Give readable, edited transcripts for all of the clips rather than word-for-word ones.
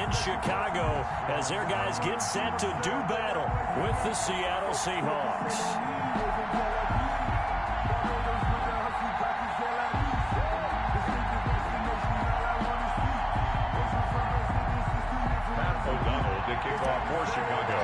in Chicago as their guys get set to do battle with the Seattle Seahawks. O'Donnell to kick off for Chicago.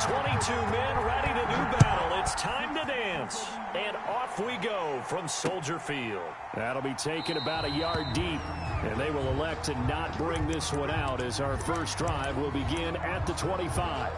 22 men ready to do battle. It's time to dance. And off we go from Soldier Field. That'll be taken about a yard deep. And they will elect to not bring this one out as our first drive will begin at the 25.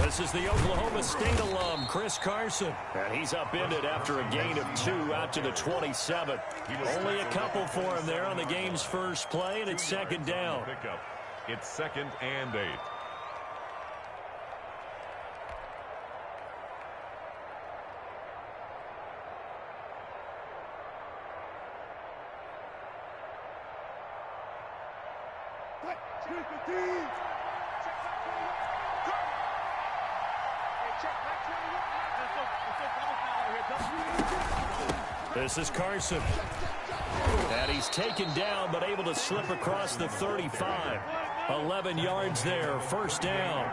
This is the Oklahoma State alum, Chris Carson. And he's upended after a gain of 2 out to the 27. Only a couple for him there on the game's first play, and it's second down. It's 2nd and 8. This is Carson. And he's taken down but able to slip across the 35. 11 yards there, first down.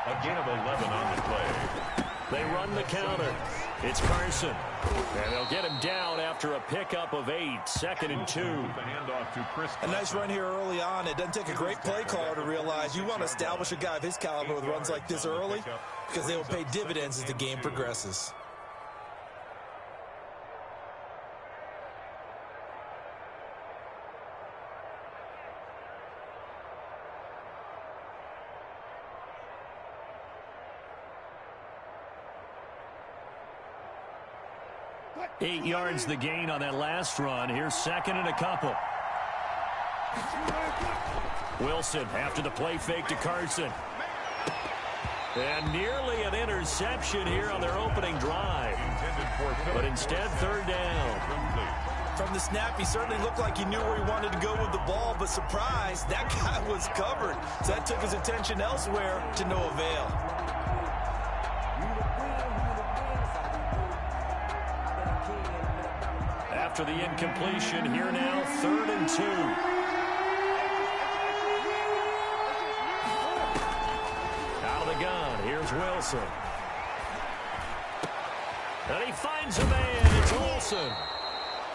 A gain of 11 on the play. They run the counter. It's Carson. And they'll get him down after a pickup of 8, 2nd and 2. A nice run here early on. It doesn't take a great play caller to realize you want to establish a guy of his caliber with runs like this early because they will pay dividends as the game progresses. Eight yards the gain on that last run. Here's 2nd and a couple. Wilson after the play fake to Carson. And nearly an interception here on their opening drive. But instead, 3rd down. From the snap, he certainly looked like he knew where he wanted to go with the ball, but surprise, that guy was covered. So that took his attention elsewhere to no avail. After the incompletion, here now, 3rd and 2. Out of the gun, here's Wilson. And he finds a man, it's Olsen.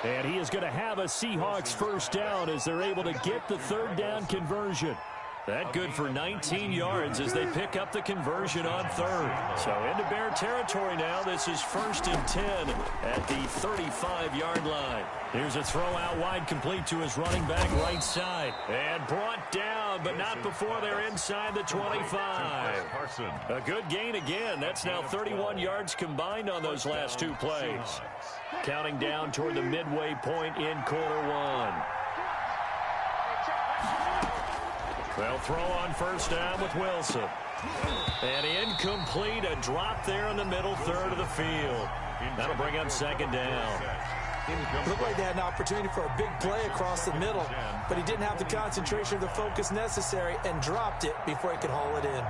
And he is going to have a Seahawks first down as they're able to get the 3rd down conversion. That good for 19 yards as they pick up the conversion on 3rd. So into Bear territory now. This is 1st and 10 at the 35-yard line. Here's a throw out wide complete to his running back right side. And brought down, but not before they're inside the 25. A good gain again. That's now 31 yards combined on those last 2 plays. Counting down toward the midway point in quarter 1. They'll throw on first down with Wilson. And incomplete, a drop there in the middle 3rd of the field. That'll bring up 2nd down. Looked like they had an opportunity for a big play across the middle, but he didn't have the concentration or the focus necessary and dropped it before he could haul it in.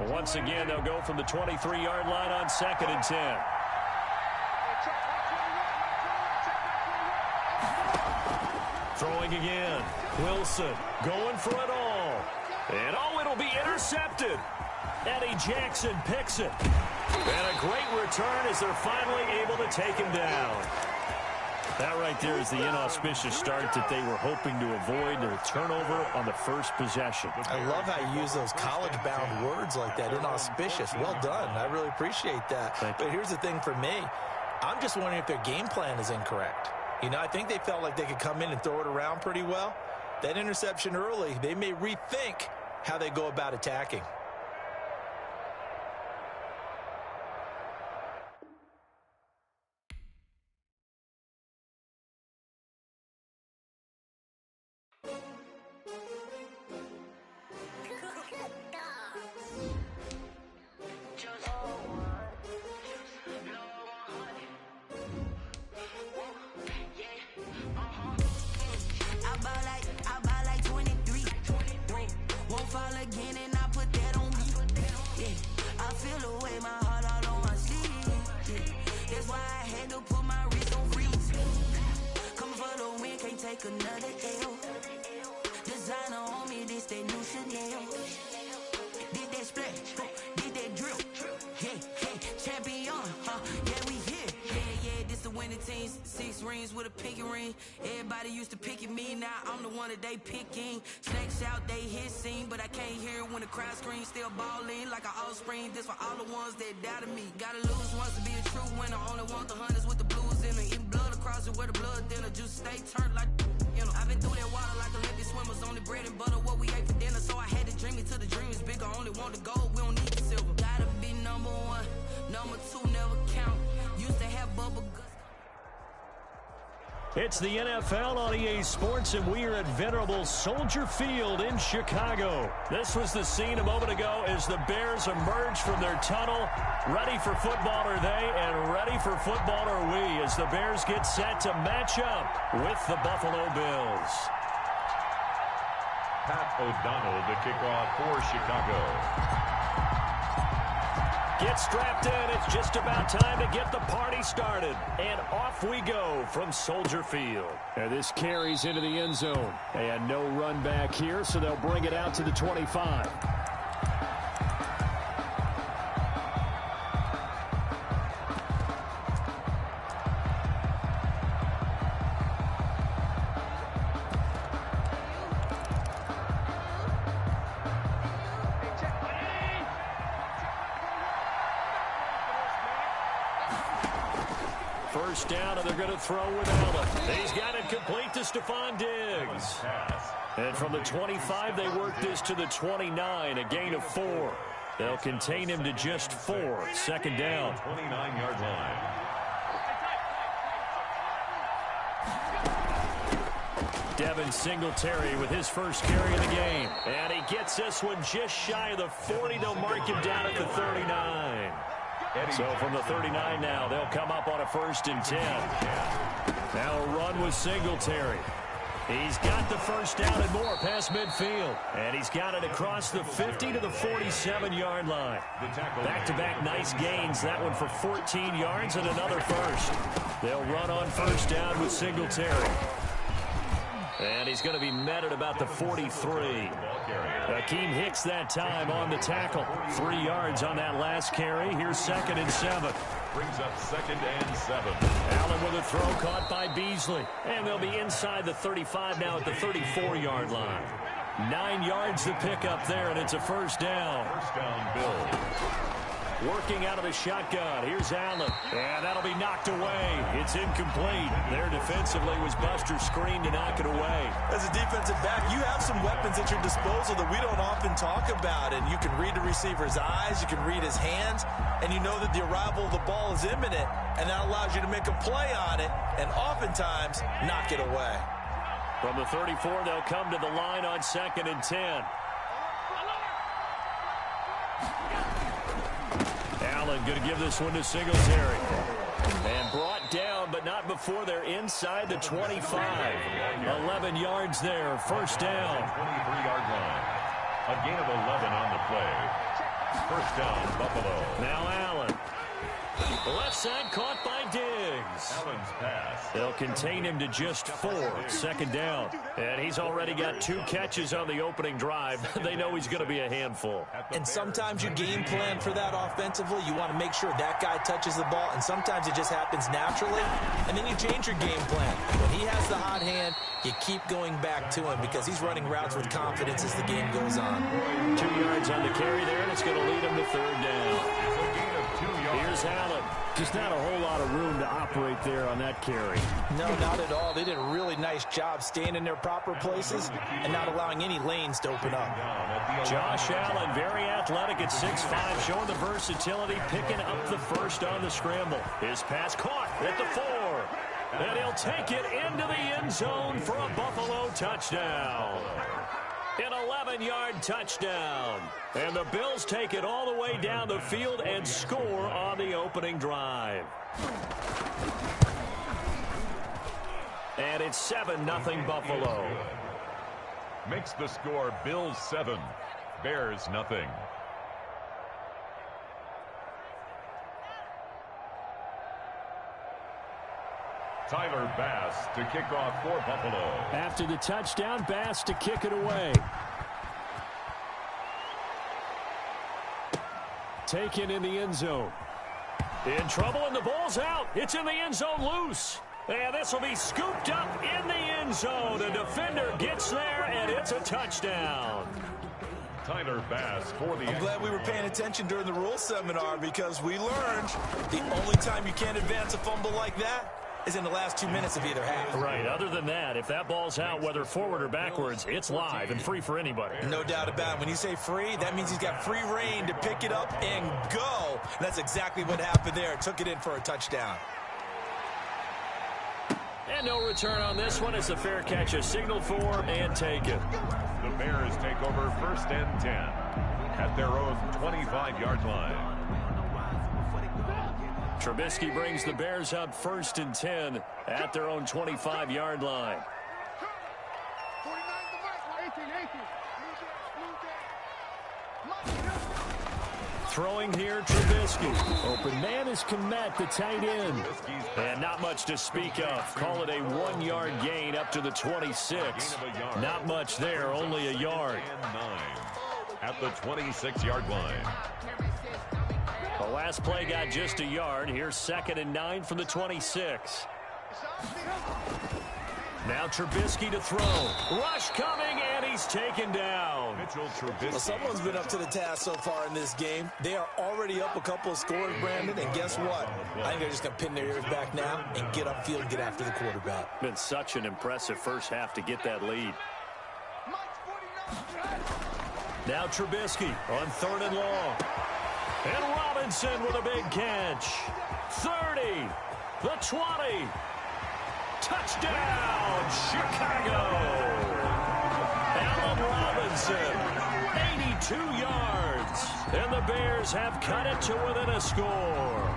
Once again, they'll go from the 23-yard line on 2nd and 10. Throwing again. Wilson going for it all. And it'll be intercepted. Eddie Jackson picks it. And a great return as they're finally able to take him down. That right there is the inauspicious start that they were hoping to avoid, the turnover on the first possession. I love how you use those college-bound words like that, inauspicious. Well done. I really appreciate that. But here's the thing for me. I'm just wondering if their game plan is incorrect. You know, I think they felt like they could come in and throw it around pretty well. That interception early, they may rethink how they go about attacking. Another L. Designer on me, this that new Chanel. Did that splash, did that drill. Yeah, champion, yeah, we here. Yeah, this the winning team. 6 rings with a pinky ring. Everybody used to pick at me, now I'm the one that they picking. Snakes out, they hit scene, but I can't hear it when the crowd screams. Still balling like an offspring. This for all the ones that doubted me. Gotta lose once to be a true winner. Only want the hunters with the blues in it. Eating blood across it where the blood dinner. Juice stay turned like, you know. I've been through that water like Olympic swimmers. Only bread and butter, what we ate for dinner. So I had to dream it till the dream is bigger. Only want the gold, we don't need the silver. Gotta be number 1, number 2 never count. Used to have bubble guts. It's the NFL on EA Sports, and we are at venerable Soldier Field in Chicago. This was the scene a moment ago as the Bears emerged from their tunnel. Ready for football are they, and ready for football are we, as the Bears get set to match up with the Buffalo Bills. Pat O'Donnell, the kickoff for Chicago. Get strapped in. It's just about time to get the party started. And off we go from Soldier Field. And this carries into the end zone. And no run back here, so they'll bring it out to the 25. First down, and they're going to throw with Allen. He's got it complete to Stephon Diggs. And from the 25, they work this to the 29, a gain of 4. They'll contain him to just 4. Second down. 29-yard line. Devin Singletary with his first carry of the game. And he gets this one just shy of the 40. They'll mark him down at the 39. So from the 39 now, they'll come up on a 1st and 10. Now a run with Singletary. He's got the first down and more past midfield. And he's got it across the 50 to the 47-yard line. Back-to-back nice gains. That one for 14 yards and another first. They'll run on first down with Singletary. And he's going to be met at about the 43. Akeem Hicks that time on the tackle. 3 yards on that last carry. Here's 2nd and 7. Brings up 2nd and 7. Allen with a throw caught by Beasley. And they'll be inside the 35 now at the 34-yard line. 9 yards to pick up there, and it's a first down. First down, Bills. Working out of the shotgun. Here's Allen. And that'll be knocked away. It's incomplete. There defensively was Buster screen to knock it away. As a defensive back, you have some weapons at your disposal that we don't often talk about. And you can read the receiver's eyes. You can read his hands. And you know that the arrival of the ball is imminent. And that allows you to make a play on it and oftentimes knock it away. From the 34, they'll come to the line on 2nd and 10. Allen going to give this one to Singletary. And brought down, but not before they're inside the 25. 11 yards there, first down. 23-yard line. A gain of 11 on the play. First down, Buffalo. Now Allen. Left side caught by Diggs. Allen's pass. They'll contain him to just 4. Second down. And he's already got 2 catches on the opening drive. They know he's going to be a handful. And sometimes you game plan for that offensively. You want to make sure that guy touches the ball, and sometimes it just happens naturally. And then you change your game plan. When he has the hot hand, you keep going back to him because he's running routes with confidence as the game goes on. 2 yards on the carry there, and it's going to lead him to third down. Here's Allen. Just not a whole lot of room to operate there on that carry. No, not at all. They did a really nice job staying in their proper places and not allowing any lanes to open up. Josh Allen, very athletic at 6'5", showing the versatility, picking up the first on the scramble. His pass caught at the 4. And he'll take it into the end zone for a Buffalo touchdown. An 11-yard touchdown. And the Bills take it all the way down the field and score on the opening drive. And it's 7-0 Buffalo. Makes the score Bills 7, Bears nothing. Tyler Bass to kick off for Buffalo. After the touchdown, Bass to kick it away. Taken in the end zone. In trouble, and the ball's out. It's in the end zone loose. And this will be scooped up in the end zone. A defender gets there, and it's a touchdown. Tyler Bass for the... I'm glad we were paying attention during the rules seminar because we learned the only time you can't advance a fumble like that is in the last 2 minutes of either half. Right. Other than that, if that ball's out, whether forward or backwards, it's live and free for anybody. No doubt about it. When you say free, that means he's got free reign to pick it up and go. And that's exactly what happened there. Took it in for a touchdown. And no return on this one. It's a fair catch, a signal for and taken. The Bears take over 1st and 10 at their own 25-yard line. Trubisky brings the Bears up 1st and 10 at their own 25-yard line. Throwing here, Trubisky. Open man is Kmet, the tight end. And not much to speak of. Call it a 1-yard gain up to the 26. Not much there, only a yard. And 9 at the 26-yard line. The last play got just a yard. Here's 2nd and 9 from the 26. Now Trubisky to throw. Rush coming, and he's taken down. Mitchell Trubisky. Well, someone's been up to the task so far in this game. They are already up a couple of scores, Brandon, and guess what? I think they're just going to pin their ears back now and get upfield and get after the quarterback. Been such an impressive first half to get that lead. Now Trubisky on 3rd and long. And Robinson with a big catch. 30, the 20. Touchdown, Chicago. Allen Robinson, 82 yards. And the Bears have cut it to within a score.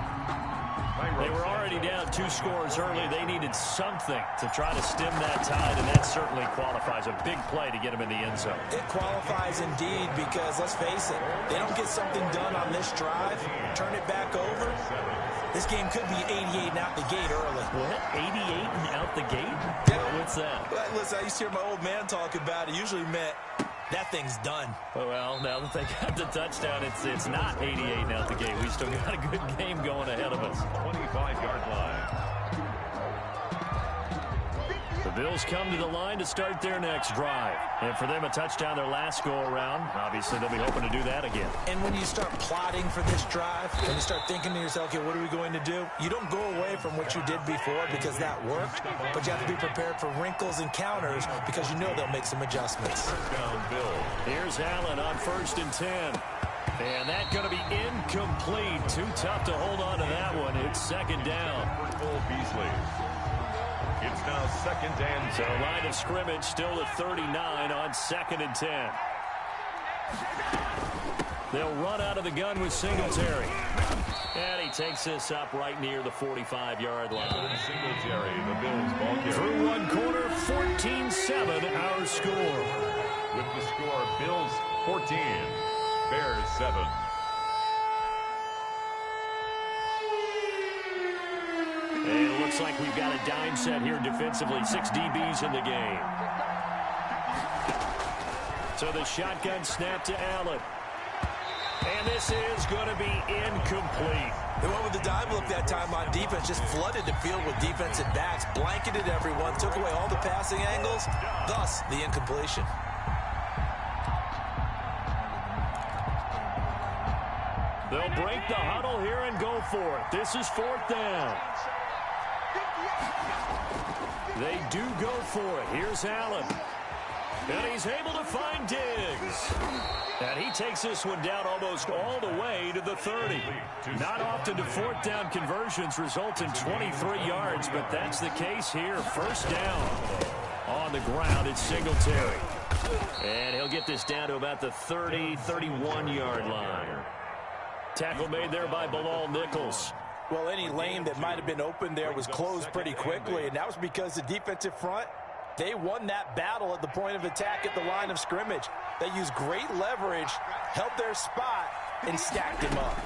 They were already down 2 scores early. They needed something to try to stem that tide, and that certainly qualifies. A big play to get them in the end zone. It qualifies indeed because, let's face it, they don't get something done on this drive, turn it back over. This game could be 88 and out the gate early. What? 88 and out the gate? Yeah. What's that? Well, listen, I used to hear my old man talk about it. Usually meant that thing's done. Well, now that they got the touchdown, it's not 88 and out the gate. We still got a good game going ahead of us. 25-yard line. The Bills come to the line to start their next drive. And for them, a touchdown their last go-around. Obviously, they'll be hoping to do that again. And when you start plotting for this drive, when you start thinking to yourself, okay, what are we going to do? You don't go away from what you did before because that worked, but you have to be prepared for wrinkles and counters because you know they'll make some adjustments. Down Bill. Here's Allen on 1st and 10. And that's going to be incomplete. Too tough to hold on to that one. It's 2nd down. Cole Beasley. It's now 2nd and 10. So line of scrimmage still at 39 on 2nd and 10. They'll run out of the gun with Singletary. And he takes this up right near the 45-yard line. Singletary, the Bills ball carrier. Through one quarter, 14-7 our score. With the score, Bills 14, Bears 7. looks like we've got a dime set here defensively. 6 DBs in the game. So the shotgun snap to Allen. And this is going to be incomplete. They went with the dime look that time on defense, just flooded the field with defensive backs, blanketed everyone, took away all the passing angles, thus the incompletion. They'll break the huddle here and go for it. This is 4th down. They do go for it. Here's Allen. And he's able to find Diggs. And he takes this one down almost all the way to the 30. Not often do 4th down conversions result in 23 yards, but that's the case here. 1st down. On the ground, it's Singletary. And he'll get this down to about the 30, 31-yard line. Tackle made there by Bilal Nichols. Well, any lane that might have been open there was closed pretty quickly, and that was because the defensive front, they won that battle at the point of attack at the line of scrimmage. They used great leverage, held their spot, and stacked him up.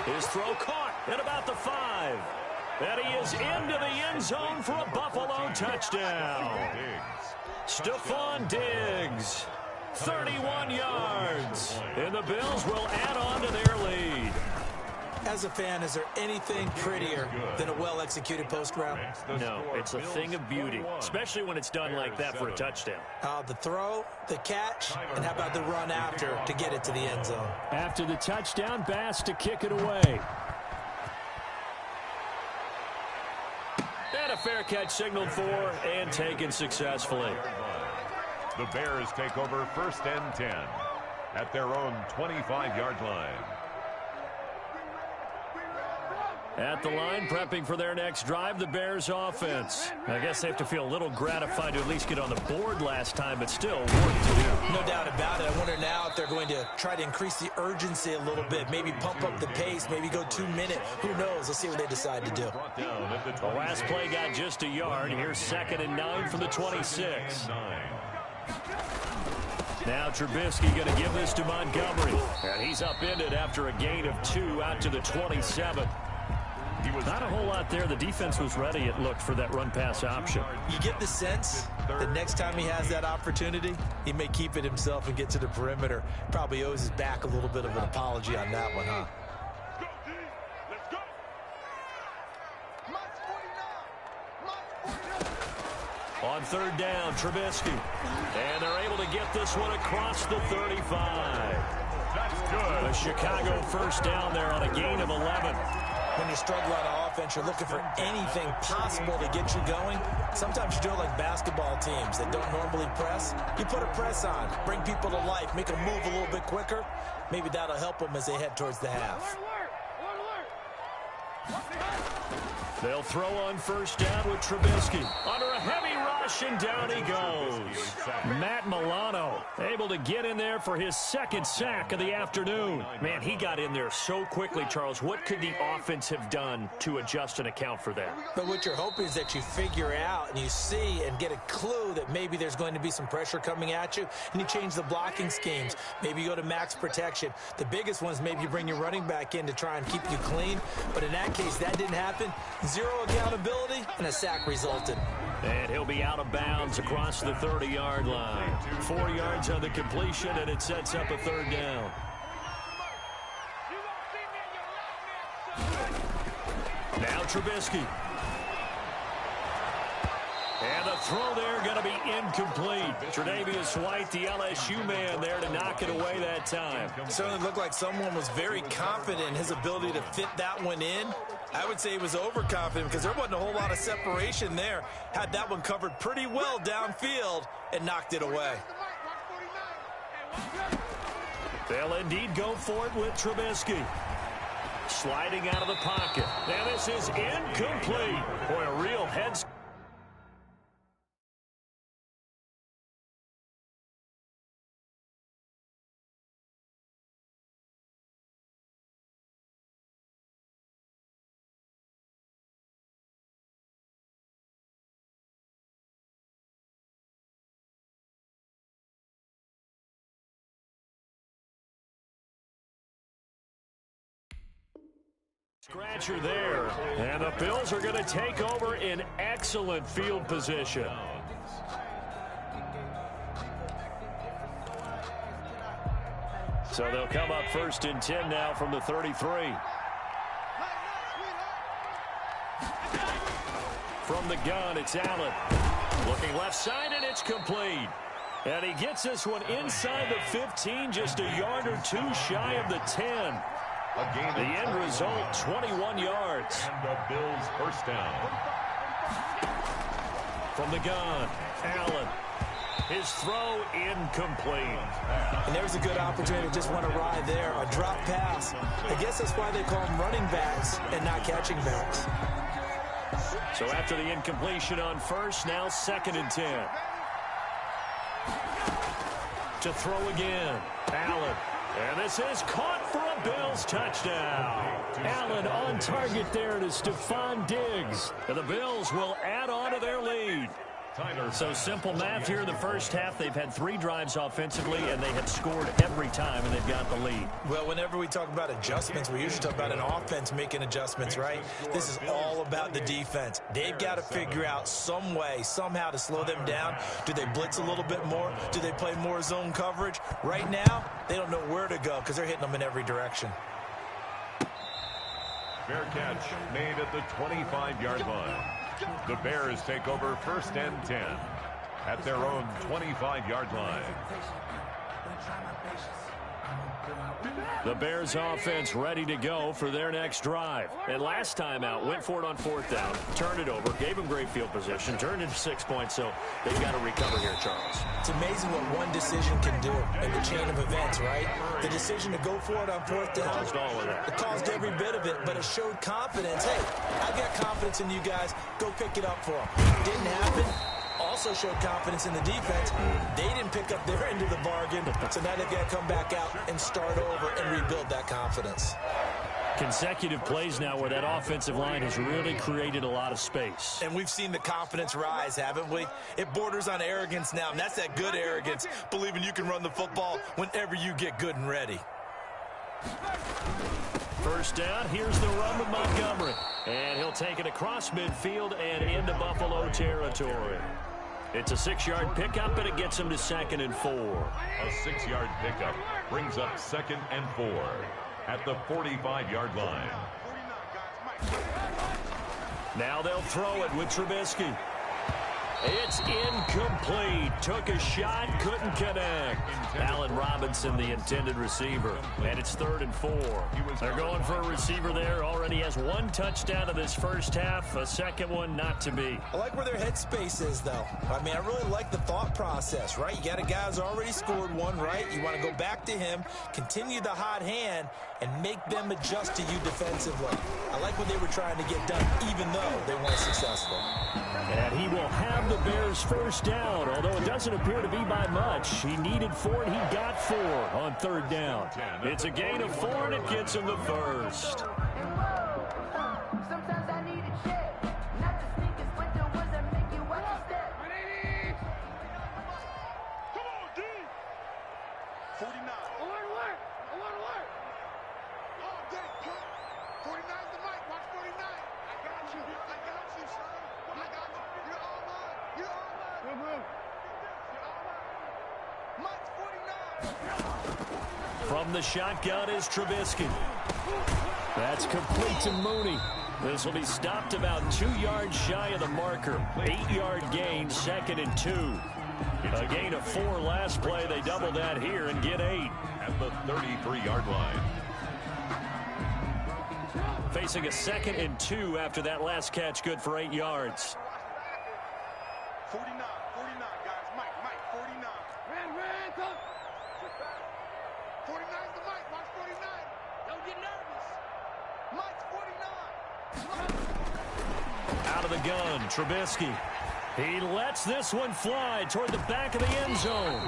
His throw caught at about the 5. And he is into the end zone for a Buffalo touchdown. Stephon Diggs, 31 yards. And the Bills will add on to their lead. As a fan, is there anything prettier than a well-executed post route? No, it's a thing of beauty, especially when it's done like that for a touchdown. The throw, the catch, and how about the run after to get it to the end zone? After the touchdown, Bass to kick it away. And a fair catch signaled for and taken successfully. The Bears take over 1st and 10 at their own 25-yard line. At the line, prepping for their next drive, the Bears offense. I guess they have to feel a little gratified to at least get on the board last time, but still work to do. No doubt about it. I wonder now if they're going to try to increase the urgency a little bit, maybe pump up the pace, maybe go 2 minute. Who knows? Let's see what they decide to do. The last play got just a yard. Here's 2nd and 9 from the 26. Now Trubisky going to give this to Montgomery. And he's upended after a gain of 2 out to the 27. Not a whole lot there. The defense was ready, it looked, for that run-pass option. You get the sense that next time he has that opportunity, he may keep it himself and get to the perimeter. Probably owes his back a little bit of an apology on that one, huh? On 3rd down, Trubisky. And they're able to get this one across the 35. That's good. The Chicago 1st down there on a gain of 11. When you struggle on offense, you're looking for anything possible to get you going. Sometimes you do it like basketball teams that don't normally press. You put a press on, bring people to life, make them move a little bit quicker. Maybe that'll help them as they head towards the half. They'll throw on 1st down with Trubisky. Under a heavy rush, and down he goes. Matt Milano able to get in there for his 2nd sack of the afternoon. Man, he got in there so quickly, Charles. What could the offense have done to adjust and account for that? But what you're hoping is that you figure out and you see and get a clue that maybe there's going to be some pressure coming at you, and you change the blocking schemes. Maybe you go to max protection. The biggest one is maybe you bring your running back in to try and keep you clean. But in that case, that didn't happen. 0 accountability, and a sack resulted. And he'll be out of bounds across the 30-yard line. 4 yards on the completion, and it sets up a 3rd down. Now Trubisky. And the throw there going to be incomplete. Tre'Davious White, the LSU man there to knock it away that time. Certainly looked like someone was very confident in his ability to fit that one in. I would say he was overconfident because there wasn't a whole lot of separation there. Had that one covered pretty well downfield and knocked it away. They'll indeed go for it with Trubisky. Sliding out of the pocket. Now this is incomplete. Boy, a real head. Scratcher there, and the Bills are going to take over in excellent field position. So they'll come up 1st and 10 now from the 33. From the gun, it's Allen. Looking left side, and it's complete. And he gets this one inside the 15, just a yard or two shy of the 10. The end result, 21 yards. And the Bills first down. From the gun, Allen. His throw incomplete. And there's a good opportunity to just want to ride there. A drop pass. I guess that's why they call them running backs and not catching backs. So after the incompletion on first, now 2nd and 10. To throw again, Allen. And this is caught for a Bills touchdown. Allen on target there, and it's Stephon Diggs. And the Bills will add on to their lead. So simple math here in the first half. They've had 3 drives offensively, and they have scored every time, and they've got the lead. Well, whenever we talk about adjustments, we usually talk about an offense making adjustments, right? This is all about the defense. They've got to figure out some way, somehow to slow them down. Do they blitz a little bit more? Do they play more zone coverage? Right now, they don't know where to go because they're hitting them in every direction. Fair catch made at the 25-yard line. The Bears take over 1st and 10 at their own 25-yard line. The Bears offense ready to go for their next drive. And last time out, went for it on 4th down, turned it over, gave them great field position, turned into 6 points, so they've got to recover here, Charles. It's amazing what one decision can do in the chain of events, right? The decision to go for it on 4th down. Caused all of that. It caused every bit of it, but it showed confidence. Hey, I've got confidence in you guys. Go pick it up for them. Didn't happen. Also showed confidence in the defense. They didn't pick up their end of the bargain, so now they've got to come back out and start over and rebuild that confidence. Consecutive plays now where that offensive line has really created a lot of space. And we've seen the confidence rise, haven't we? It borders on arrogance now, and that's that good arrogance, believing you can run the football whenever you get good and ready. First down, here's the run with Montgomery. And he'll take it across midfield and into Buffalo territory. It's a 6-yard pickup, and it gets him to 2nd and 4. A 6-yard pickup brings up 2nd and 4 at the 45-yard line. Now they'll throw it with Trubisky. It's incomplete. Took a shot, couldn't connect. Allen Robinson, the intended receiver. And it's 3rd and 4. They're going for a receiver there. Already has 1 touchdown in this first half. A second one not to be. I like where their headspace is, though. I mean, I really like the thought process, right? You got a guy who's already scored 1, right? You want to go back to him, continue the hot hand, and make them adjust to you defensively. I like what they were trying to get done, even though they weren't successful. And he will have the Bears first down, although it doesn't appear to be by much. He needed 4, and he got 4 on 3rd down. It's a gain of 4, and it gets him the first. Sometimes I need a check, not the sneakers, but the ones that make you watch your step. Come on, D. 49. I want to work. Oh, dang, cut. 49's the mic. Watch 49. I got you, son. I got you. You're all mine. You're all mine. Mike's 49. From the shotgun is Trubisky. That's complete to Mooney. This will be stopped about 2 yards shy of the marker. 8-yard gain, 2nd and 2. A gain of 4 last play. They double that here and get 8. At the 33-yard line. Facing a 2nd and 2 after that last catch, good for 8 yards. 49, guys. Mike, 49. Ran, come. 49's the mic. Watch 49. Don't get nervous. Mike's 49. Out of the gun, Trubisky. He lets this one fly toward the back of the end zone.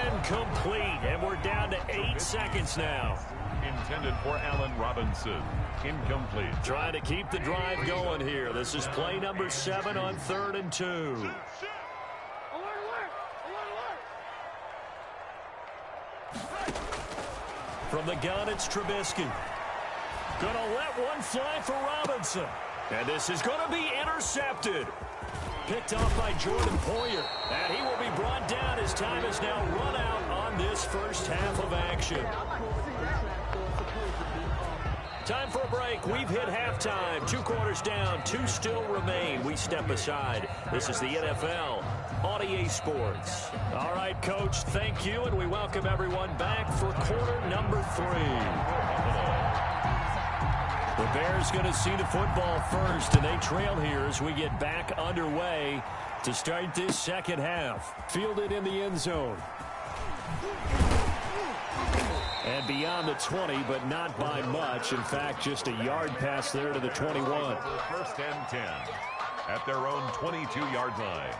Incomplete, and we're down to 8 seconds now. Intended for Allen Robinson. Incomplete. Trying to keep the drive going here. This is play number 7 on 3rd and 2. From the gun, it's Trubisky. Gonna let one fly for Robinson. And this is going to be intercepted. Picked off by Jordan Poyer. And he will be brought down as time is now run out on this first half of action. Time for a break. We've hit halftime. 2 quarters down. 2 still remain. We step aside. This is the NFL on EA Sports. All right, Coach, thank you, and we welcome everyone back for quarter number 3. The Bears going to see the football first, and they trail here as we get back underway to start this second half. Fielded in the end zone. And beyond the 20, but not by much. In fact, just a yard pass there to the 21. First and 10 at their own 22-yard line.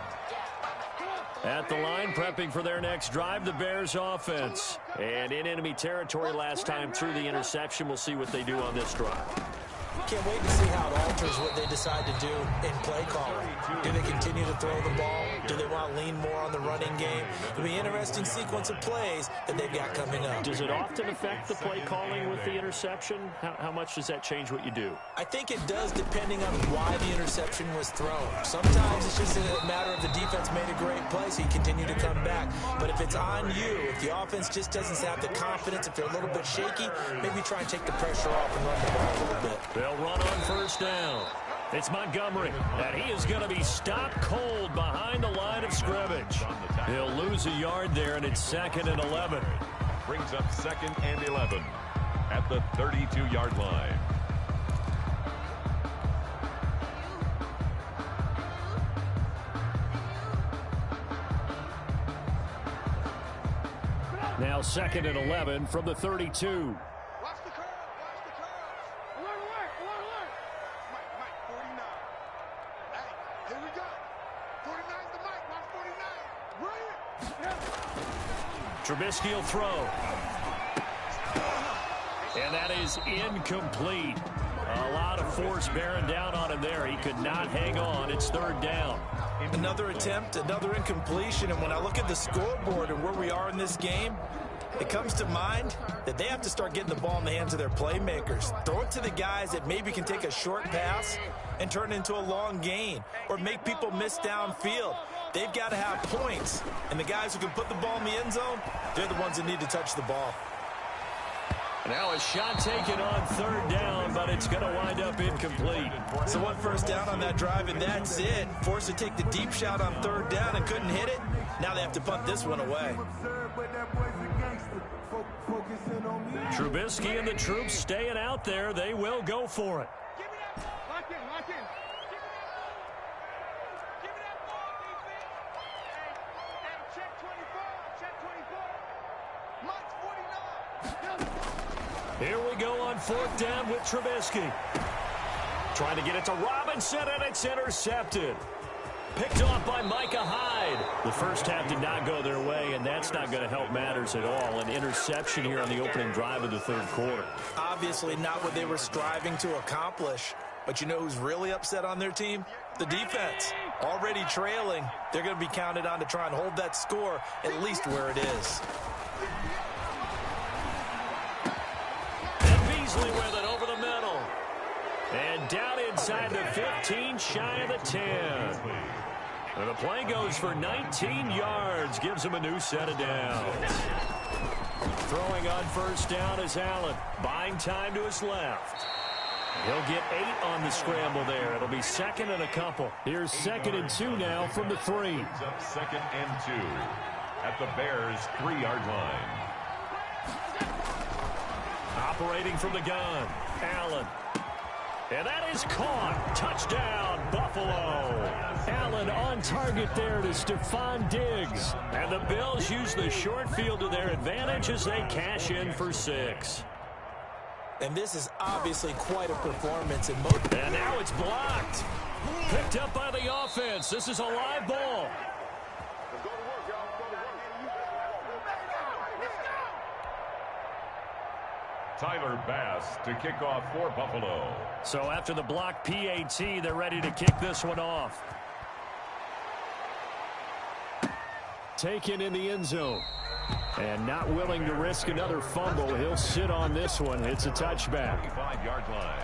At the line, prepping for their next drive, the Bears offense. And in enemy territory last time through the interception. We'll see what they do on this drive. Can't wait to see how it alters what they decide to do in play calling. Do they continue to throw the ball? Do they want to lean more on the running game? It'll be an interesting sequence of plays that they've got coming up. Does it often affect the play calling with the interception? How much does that change what you do? I think it does, depending on why the interception was thrown. Sometimes it's just a matter of the defense made a great play, so you continue to come back. But if it's on you, if the offense just doesn't have the confidence, if they're a little bit shaky, maybe try and take the pressure off and run the ball a little bit. They'll run on first down. It's Montgomery, and he is going to be stopped cold behind the line of scrimmage. He'll lose a yard there, and it's 2nd and 11. Brings up 2nd and 11 at the 32-yard line. Now 2nd and 11 from the 32. Watch the curve. Watch the curve. Alert. Mike, 49. Hey, here we go. 49's the Mike. Watch 49. Run it. Trubisky will throw. And that is incomplete. A lot of force bearing down on him there. He could not hang on. It's 3rd down. Another attempt, another incompletion, and when I look at the scoreboard and where we are in this game, it comes to mind that they have to start getting the ball in the hands of their playmakers. Throw it to the guys that maybe can take a short pass and turn it into a long gain or make people miss downfield. They've got to have points, and the guys who can put the ball in the end zone, they're the ones that need to touch the ball. Now a shot taken on 3rd down, but it's going to wind up incomplete. So 1 first down on that drive, and that's it. Forced to take the deep shot on 3rd down and couldn't hit it. Now they have to punt this one away. Trubisky and the troops staying out there. They will go for it. Give me that ball. Lock in. Give me that ball, defense. Hey, check 24. Mike's 49. Here we go on 4th down with Trubisky. Trying to get it to Robinson, and it's intercepted. Picked off by Micah Hyde. The first half did not go their way, and that's not going to help matters at all. An interception here on the opening drive of the 3rd quarter. Obviously not what they were striving to accomplish. But you know who's really upset on their team? The defense. Already trailing. They're going to be counted on to try and hold that score at least where it is. Beasley with it over the middle. And down inside the 15, shy of the 10. And the play goes for 19 yards. Gives him a new set of downs. Throwing on first down is Allen. Buying time to his left. He'll get 8 on the scramble there. It'll be 2nd and a couple. Here's 2nd and 2 now from the 3. Brings up 2nd and 2 at the Bears' 3-yard line. Operating from the gun, Allen. And that is caught. Touchdown, Buffalo. Allen on target there to Stephon Diggs. And the Bills use the short field to their advantage as they cash in for 6. And this is obviously quite a performance. And now it's blocked. Picked up by the offense. This is a live ball. Tyler Bass to kick off for Buffalo. So after the block PAT, they're ready to kick this one off. Taken in the end zone. And not willing to risk another fumble. He'll sit on this one. It's a touchback. 25-yard line.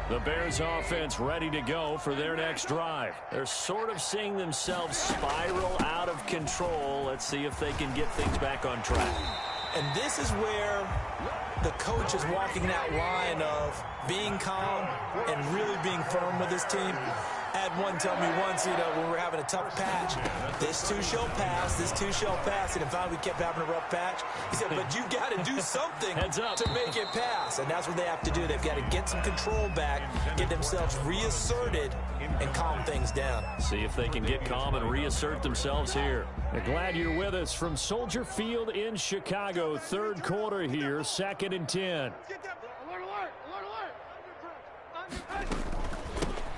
The Bears offense ready to go for their next drive. They're sort of seeing themselves spiral out of control. Let's see if they can get things back on track. And this is where the coach is walking that line of being calm and really being firm with his team. I had one tell me once, when we're having a tough patch, this too shall pass, this too shall pass. And if finally we kept having a rough patch, he said, but you've got to do something to make it pass. And that's what they have to do. They've got to get some control back, get themselves reasserted, and calm things down. See if they can get calm and reassert themselves here. Glad you're with us from Soldier Field in Chicago. Third quarter here, 2nd and 10.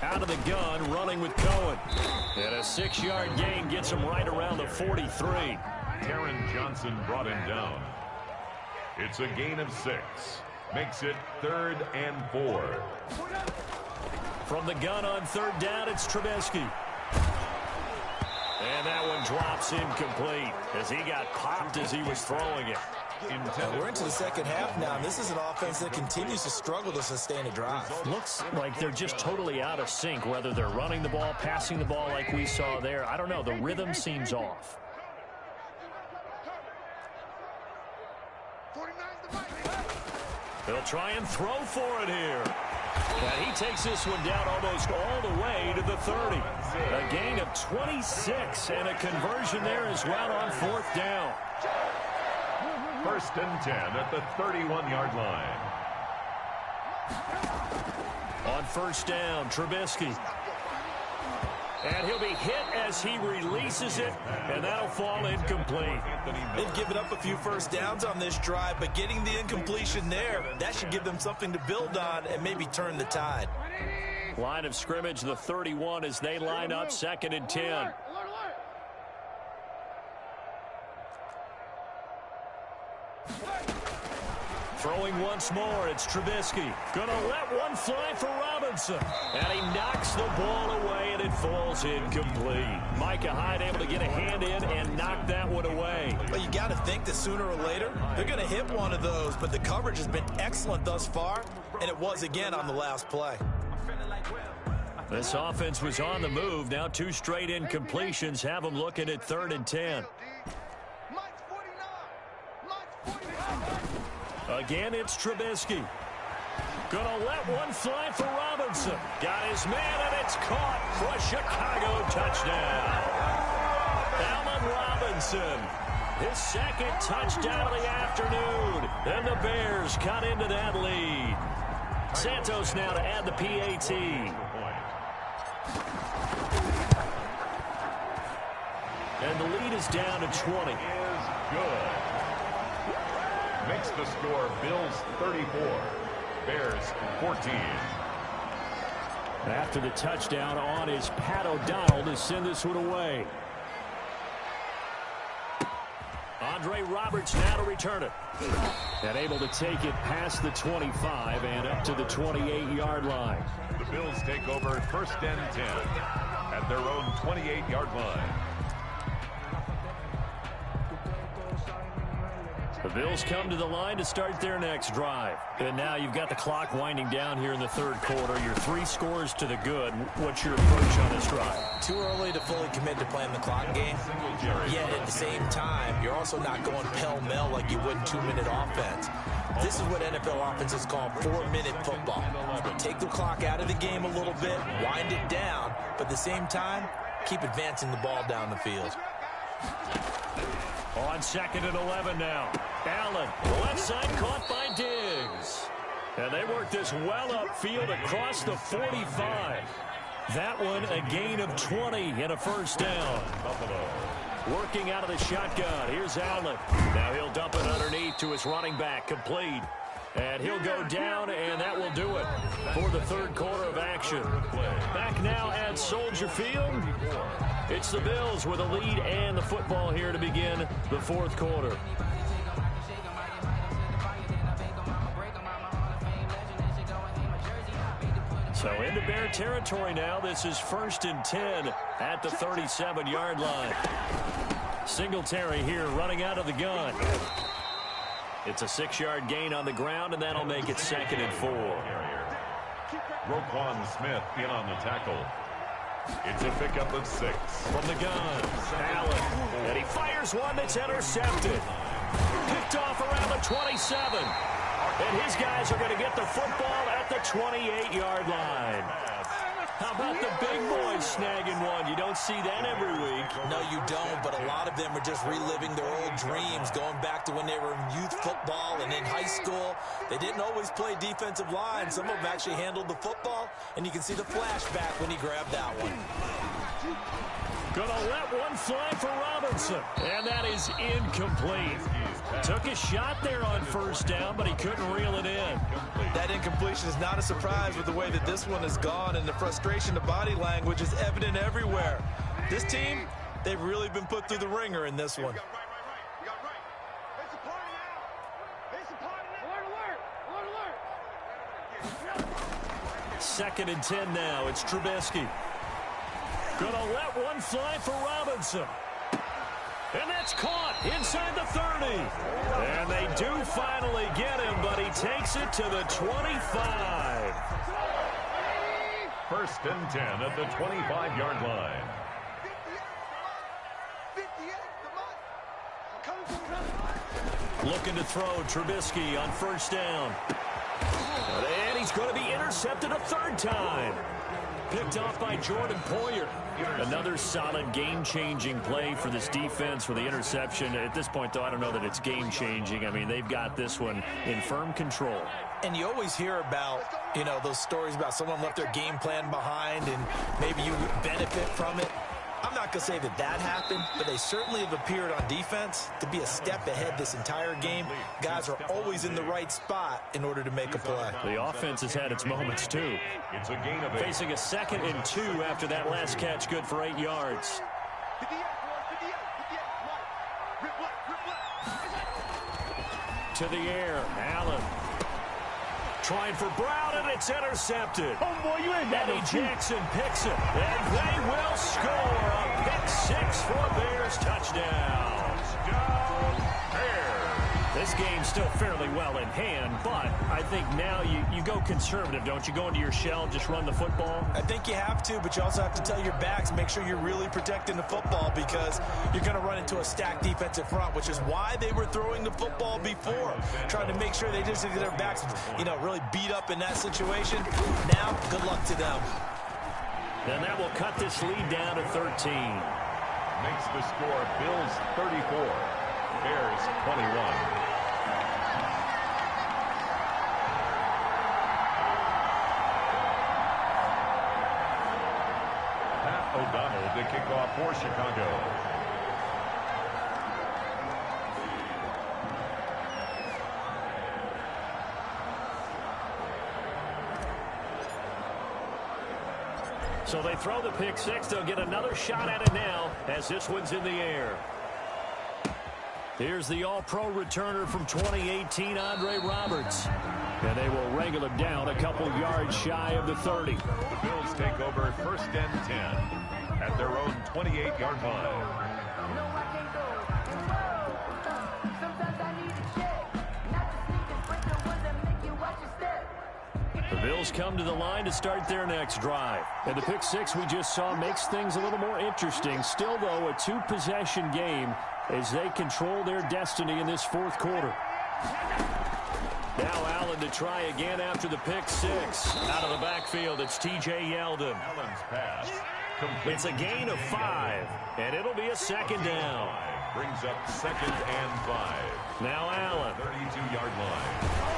Out of the gun, running with Cohen. And a 6-yard gain gets him right around the 43. Taron Johnson brought him down. It's a gain of 6. Makes it 3rd and 4. From the gun on 3rd down, it's Trubisky. And that one drops incomplete as he got popped as he was throwing it. We're into the second half now, and this is an offense that continues to struggle to sustain a drive. Looks like they're just totally out of sync, whether they're running the ball, passing the ball like we saw there. I don't know. The rhythm seems off. They'll try and throw for it here. And he takes this one down almost all the way to the 30. A gain of 26 and a conversion there as well on 4th down. 1st and 10 at the 31-yard line. On 1st down, Trubisky. And he'll be hit as he releases it, and that'll fall incomplete. They've given up a few first downs on this drive, but getting the incompletion there, that should give them something to build on and maybe turn the tide. Line of scrimmage, the 31 as they line up, 2nd and 10. Throwing once more, it's Trubisky. Gonna let one fly for Robinson. And he knocks the ball away, and it falls incomplete. Micah Hyde able to get a hand in and knock that one away. But you got to think that sooner or later, they're going to hit one of those. But the coverage has been excellent thus far, and it was again on the last play. This offense was on the move. Now 2 straight incompletions have them looking at 3rd and 10. Again, it's Trubisky. Gonna let one fly for Robinson. Got his man, and it's caught for a Chicago touchdown. Allen Robinson, his 2nd touchdown of the afternoon. And the Bears cut into that lead. Santos now to add the PAT. And the lead is down to 20. Is good. Makes the score Bills 34, Bears 14. After the touchdown on is Pat O'Donnell to send this one away. Andre Roberts now to return it. And able to take it past the 25 and up to the 28-yard line. The Bills take over 1st and 10 at their own 28-yard line. The Bills come to the line to start their next drive. And now you've got the clock winding down here in the 3rd quarter. You're 3 scores to the good. What's your approach on this drive? Too early to fully commit to playing the clock game. Yet at the same time, you're also not going pell-mell like you would in 2-minute offense. This is what NFL offenses call 4-minute football. Take the clock out of the game a little bit, wind it down, but at the same time, keep advancing the ball down the field. On 2nd and 11 now. Allen, left side caught by Diggs. And they work this well upfield across the 45. That one a gain of 20 and a 1st down. Working out of the shotgun. Here's Allen. Now he'll dump it underneath to his running back. Complete. And he'll go down, and that will do it for the 3rd quarter of action. Back now at Soldier Field. It's the Bills with a lead and the football here to begin the 4th quarter. So into Bear territory now. This is 1st and 10 at the 37-yard line. Singletary here running out of the gun. It's a 6-yard gain on the ground, and that'll make it 2nd and 4. Roquan Smith in on the tackle. It's a pickup of 6. From the gun, Allen. And he fires one that's intercepted. Picked off around the 27. And his guys are going to get the football at the 28-yard line. How about the big boys snagging one? You don't see that every week. No, you don't, but a lot of them are just reliving their old dreams, going back to when they were in youth football and in high school. They didn't always play defensive line. Some of them actually handled the football, and you can see the flashback when he grabbed that one. Gonna let one fly for Robinson, and that is incomplete. Took a shot there on 1st down, but he couldn't reel it in. That incompletion is not a surprise with the way that this one has gone, and the frustration, the body language is evident everywhere. This team, they've really been put through the ringer in this one. Second and 10 now. It's Trubisky. Gonna let one fly for Robinson. And that's caught inside the 30. And they do finally get him, but he takes it to the 25. 1st and 10 at the 25-yard line. Looking to throw Trubisky on 1st down. And he's going to be intercepted a 3rd time. Picked off by Jordan Poyer. Another solid game-changing play for this defense with the interception. At this point, though, I don't know that it's game-changing. I mean, they've got this one in firm control. And you always hear about, you know, those stories about someone left their game plan behind and maybe you benefit from it. I'm not going to say that that happened, but they certainly have appeared on defense to be a step ahead this entire game. Guys are always in the right spot in order to make a play. The offense has had its moments, too. It's a gain of 8. Facing a 2nd and 2 after that last catch, good for 8 yards. To the air, Allen. Trying for Brown, and it's intercepted. Homeboy, you ain't got Eddie Jackson picks it, and they will score a pick 6 for a Bears touchdown. This game's still fairly well in hand, but I think now you go conservative, don't you? Go into your shell, just run the football? I think you have to, but you also have to tell your backs, make sure you're really protecting the football because you're going to run into a stacked defensive front, which is why they were throwing the football before, trying to make sure they just get their backs, you know, really beat up in that situation. Now, good luck to them. And that will cut this lead down to 13. Makes the score Bills 34, Bears 21. O'Donnell to kick off for Chicago. So they throw the pick 6. They'll get another shot at it now as this one's in the air. Here's the all-pro returner from 2018, Andre Roberts. And they will wrangle him down a couple yards shy of the 30. The Bills take over 1st and 10 at their own 28-yard line. The Bills come to the line to start their next drive. And the pick 6 we just saw makes things a little more interesting. Still, though, a 2-possession game as they control their destiny in this 4th quarter. Now Allen to try again after the pick 6. Out of the backfield, it's T.J. Yeldon. Allen's pass. It's a gain of 5, and it'll be a 2nd down. Brings up 2nd and 5. Now Allen. 32-yard line.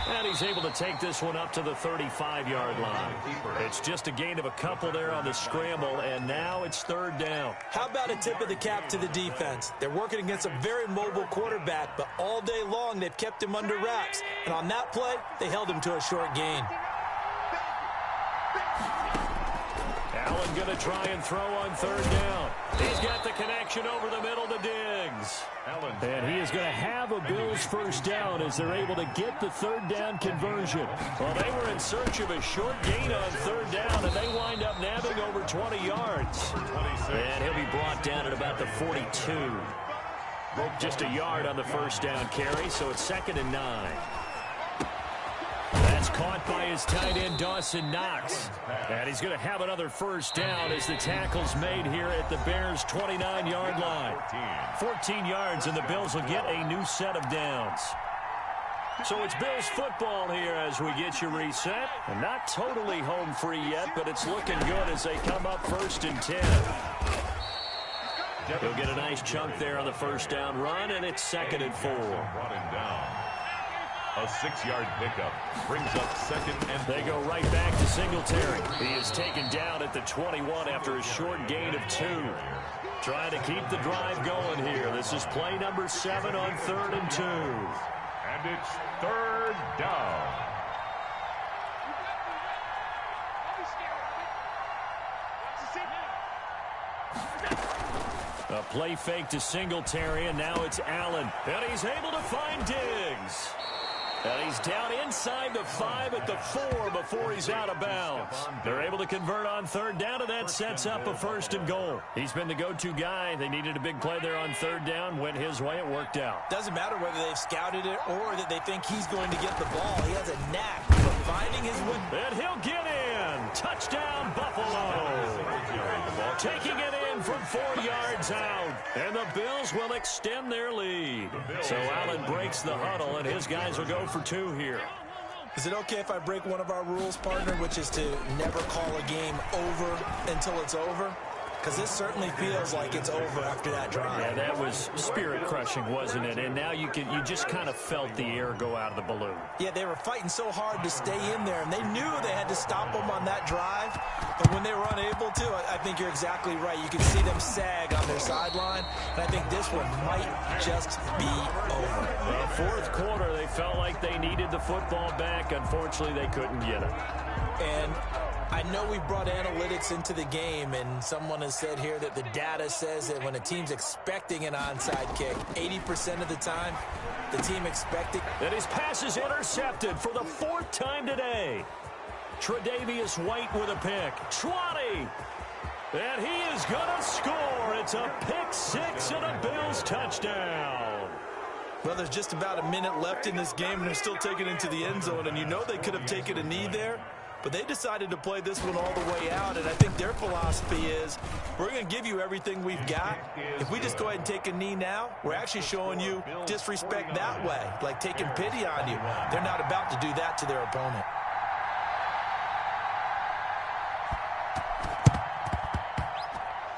And he's able to take this one up to the 35-yard line. It's just a gain of a couple there on the scramble, and now it's 3rd down. How about a tip of the cap to the defense? They're working against a very mobile quarterback, but all day long they've kept him under wraps. And on that play, they held him to a short gain. Allen going to try and throw on third down. He's got the connection over the middle to Diggs. And he is going to have a Bills first down as they're able to get the third down conversion. Well, they were in search of a short gain on third down, and they wind up nabbing over 20 yards. And he'll be brought down at about the 42. Just a yard on the first down carry, so it's 2nd and 9. That's caught by his tight end, Dawson Knox. And he's going to have another first down as the tackle's made here at the Bears' 29-yard line. 14 yards, and the Bills will get a new set of downs. So it's Bills football here as we get you reset. And not totally home free yet, but it's looking good as they come up 1st and 10. He'll get a nice chunk there on the first down run, and it's 2nd and 4. A 6-yard pickup brings up 2nd and 4. They go right back to Singletary. He is taken down at the 21 after a short gain of 2. Trying to keep the drive going here. This is play number 7 on 3rd and 2. And it's 3rd down. A play fake to Singletary, and now it's Allen. And he's able to find Diggs. And he's down inside the 5 at the 4 before he's out of bounds. They're able to convert on third down, and that sets up a 1st and goal. He's been the go-to guy. They needed a big play there on third down. Went his way. It worked out. Doesn't matter whether they've scouted it or that they think he's going to get the ball. He has a knack for finding his way. And he'll get in. Touchdown, Buffalo. Taking it in from 4 yards out. And the Bills will extend their lead. So Allen breaks the huddle, and his guys will go for 2 here. Is it okay if I break one of our rules, partner, which is to never call a game over until it's over? Because this certainly feels like it's over after that drive. Yeah, that was spirit-crushing, wasn't it? And now you just kind of felt the air go out of the balloon. Yeah, they were fighting so hard to stay in there, and they knew they had to stop them on that drive. But when they were unable to, I think you're exactly right. You can see them sag on their sideline, and I think this one might just be over. Well, 4th quarter, they felt like they needed the football back. Unfortunately, they couldn't get it. And I know we brought analytics into the game, and someone has said here that the data says that when a team's expecting an onside kick, 80% of the time, the team expecting. And his pass is intercepted for the 4th time today. Tre'Davious White with a pick. 20. And he is going to score. It's a pick 6 and a Bills touchdown. Well, there's just about a minute left in this game, and they're still taking it into the end zone, and you know they could have taken a knee there. But they decided to play this one all the way out, and I think their philosophy is we're going to give you everything we've got. If we just go ahead and take a knee now, we're actually showing you disrespect that way, like taking pity on you. They're not about to do that to their opponent.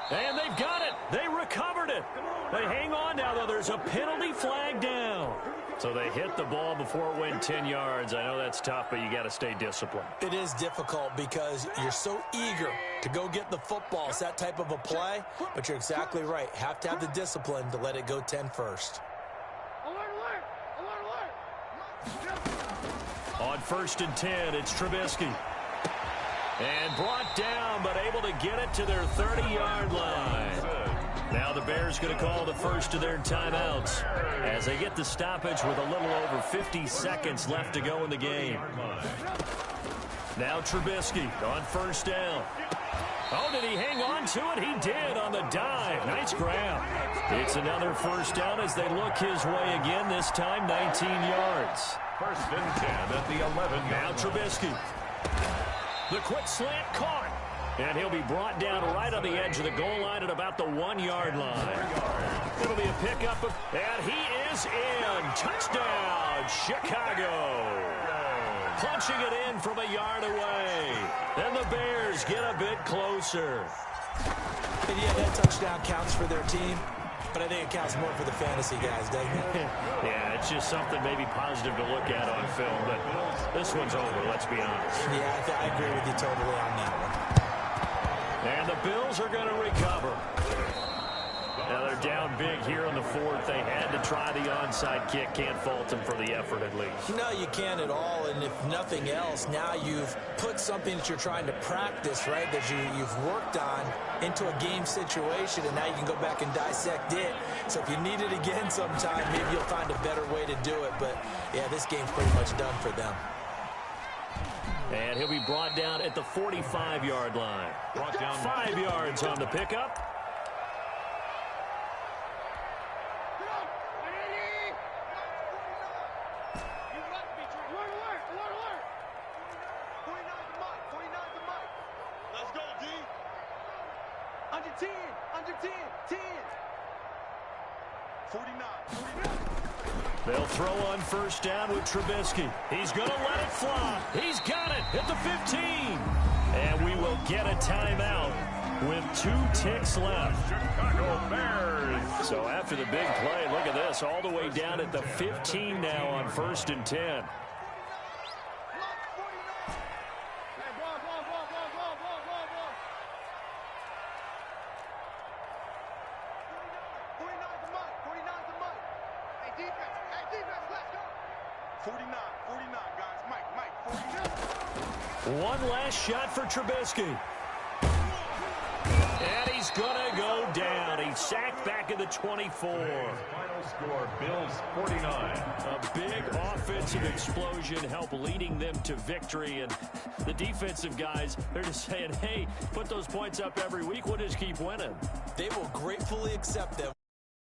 And they've got it. They recovered it. They hang on now, though. There's a penalty flag down. So they hit the ball before it went 10 yards. I know that's tough, but you got to stay disciplined. It is difficult because you're so eager to go get the football. It's that type of a play, but you're exactly right. Have to have the discipline to let it go 10 first. On 1st and 10, it's Trubisky. And brought down, but able to get it to their 30-yard line. Now the Bears going to call the first of their timeouts as they get the stoppage with a little over 50 seconds left to go in the game. Now Trubisky on 1st down. Oh, did he hang on to it? He did on the dive. Nice grab. It's another 1st down as they look his way again, this time 19 yards. 1st and 10 at the 11. Now Trubisky. The quick slant caught. And he'll be brought down right on the edge of the goal line at about the 1-yard line. It'll be a pickup, and he is in. Touchdown, Chicago. Punching it in from a yard away. And the Bears get a bit closer. And yeah, that touchdown counts for their team, but I think it counts more for the fantasy guys, doesn't it? Yeah, it's just something maybe positive to look at on film, but this one's over, let's be honest. Yeah, I agree with you totally on that one. And the Bills are going to recover. Now they're down big here in the fourth. They had to try the onside kick. Can't fault them for the effort at least. No, you can't at all. And if nothing else, now you've put something that you're trying to practice, right, that you've worked on into a game situation, and now you can go back and dissect it. So if you need it again sometime, maybe you'll find a better way to do it. But, yeah, this game's pretty much done for them. And he'll be brought down at the 45-yard line. Brought down 5 yards on the pickup. Under 10, 10. 49. They'll throw on first down with Trubisky. He's going to let it fly. He's got it at the 15. And we will get a timeout with 2 ticks left. Chicago Bears. So after the big play, look at this, all the way down at the 15 now on 1st and 10. One last shot for Trubisky. And he's going to go down. He's sacked back at the 24. Final score, Bills 49. A big offensive explosion helped leading them to victory. And the defensive guys, they're just saying, hey, put those points up every week. We'll just keep winning. They will gratefully accept them.